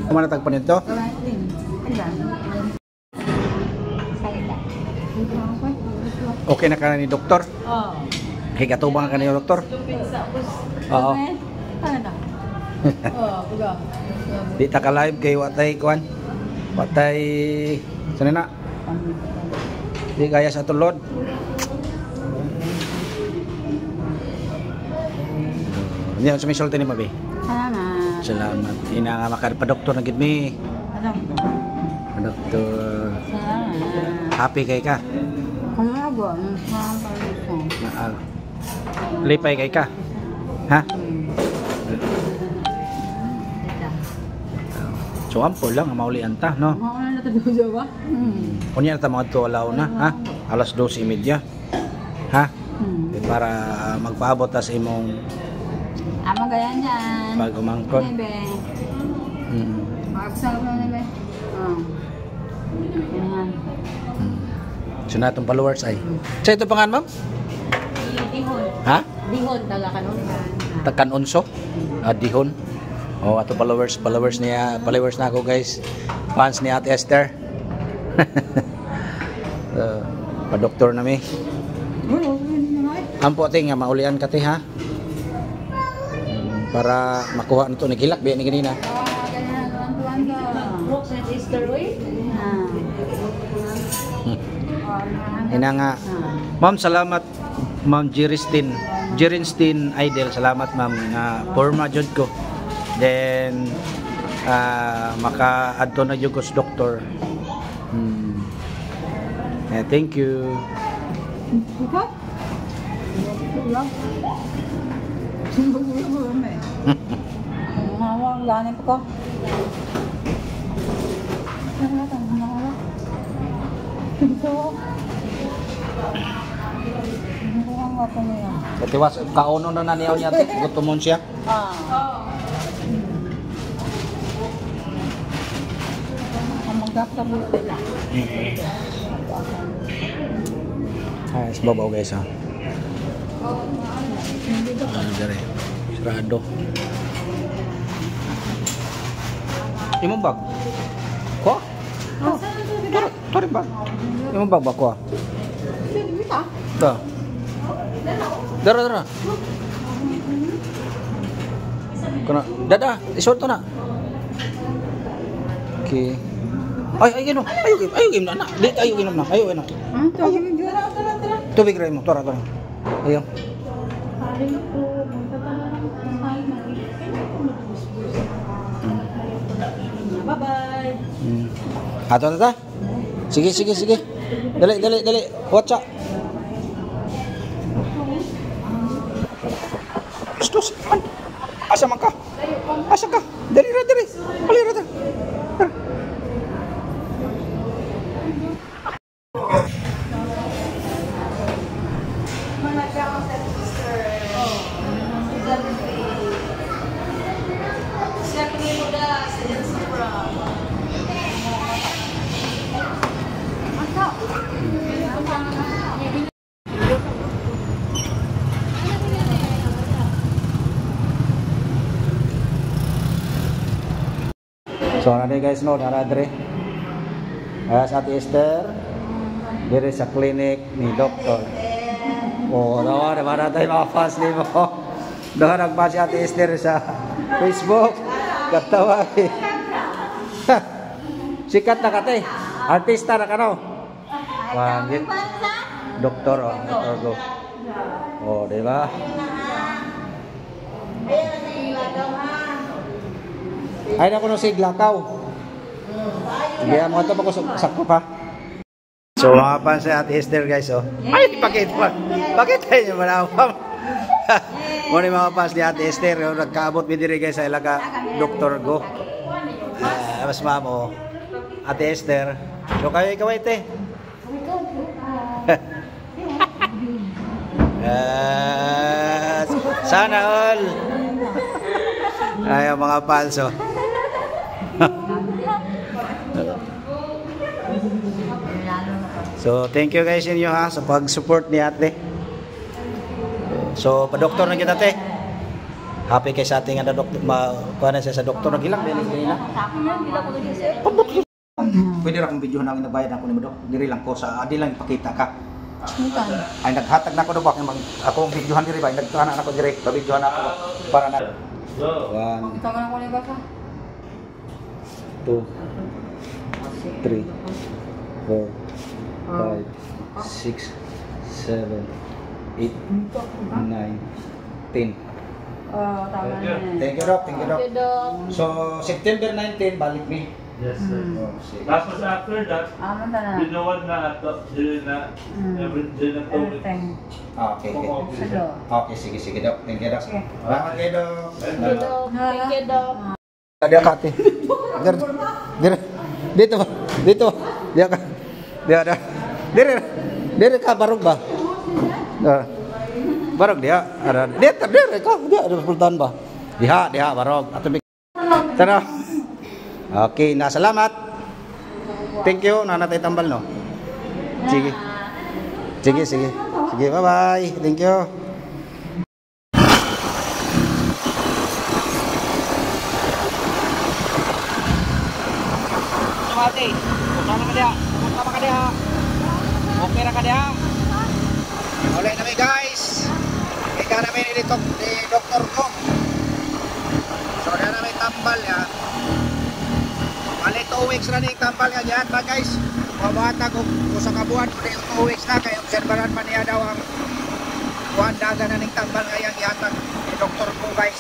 Kumana tagpan ito? Okay na ka ni doktor? Oo. Okay, katubang ka ni doktor? Oo. Di ta ka live kay watay kuan. Watay sana na. Di kaya sa tulod. Niya sa misulti ni Mabi. Salamat. Salamat. Ina nga makadpa-doktor na gid mi. Doktor. Salamat. Happy kay ka? Kumago. Lipay kay ka? Ha? So ampo lang maulian ta, no? Mauna na tayo ba? Unya na ta mga tuwalaw na, ha? Alas 12:30. Ha? Para magpaabot ta sa imong Ama ganyan yan. pag-umangkon. Bebe. Magsal mo na bebe. Yan. So na itong followers ay. Sa ito pangan, ma'am? Dihon. Ha? Dihon, taga kanon. Takan unso? Dihon. Oh, ato followers na ako guys. Fans ni Ate Esther. Pa-doktor na mi. Ampo ting nga maulian ka ti ha. Para makuha nito ni kilak biya ni ganina. Ina nga. Ma'am, salamat Ma'am Jirinstein Idol. Salamat ma'am nga forma jud ko. Then maka-adto na jud ko sa doktor. Thank you. Ganip ko. Katiwas kauno na niyaw niya te, gutomon siya. Ay, babaw guys ha. Dire. Sarado. Imong bag? Ko? Tara bag. Imong bag ba ko? Ito. Dara. Kana dada, isort to na. Okay. Ay gino. Ayo gino na. Dito ayo gino na. Ayo na. Tubig ra mo, tara. Ayo. Bye-bye. Ato na ta? Sige. Dali. Watcha. Stus. Asa man ka? Asa ka? Dali. Palira ta. So nade guys no, naradre. Sa Ate Esther dire sa clinic ni doktor. Oh, daw na tayo mga fans ni mo. Daw nagpa si Ate Esther sa Facebook. Katawa. Sikat na kate. Artista na kano. Wangit. Doktor go. Oh, di ba? Ay na ko no siglakaw. Sige, mga ito pa ko sakto pa. So mga fans sa Ate Esther guys, oh. Ay, bakit tayo manawam? Muna yung mga fans ni Ate Esther, oh, nagkaabot bidiri guys sa ilaga Dr. Go. Mas mamo, Ate Esther. So kayo ikaw ite. Sana all. Ay, mga fans, oh. So, thank you guys inyo ha sa pag-support ni ate. So, pa-doktor na kita ate. Happy kay sa ating ano doktor, kuha na siya sa doktor nagilang din na. Sa akin yan, hindi lang ko nag-isip. Pwede ra kong video na nabayad ako nimo dok. Diri lang ko sa adi lang ipakita ka. Smutan. Ay naghatag na ako do bak ako ang videohan diri ba nagtuhanan ako diri, pa-videohan ako para na. 1 Ito man ako ni basa. 2 3 4 5 6 7 8 9 10. Tama na. Thank you, Doc. Thank you, Doc. Okay, Dok. So, September 19, balik mi. Yes, sir. Oh, sige. Tapos after that, Aman na na. binuwan na ato, dili na, dili na to. Everything. Okay, okay. Hello. Okay, sige, sige, Doc. Thank you, Doc. Sige. Salamat kayo, Doc. Thank you, Dok. Thank you, Dok. Dia kate. Dito ba? Dito. Dia ka. Dia ada. Dire ka barog ba? Barog dia. Ada. Dia ka. Dia ada sultan ba? Diha barog. Ato tara. Okay, na salamat. Thank you. Nanatay tambal no. Sige. Sige. Sige, bye-bye. Thank you. Mati, punta ka dia. Okay ra ka dia. Ulit na guys. Ika na may ni doktor ko. So na may tambal ya. Bali 2 weeks na ning tambal nga diyan ba guys. Mabuhata ko sa kabuan ko 2 weeks na kay obserbaran pa niya daw ang kuan daga na ning tambal nga yang ihatag ni doktor ko guys.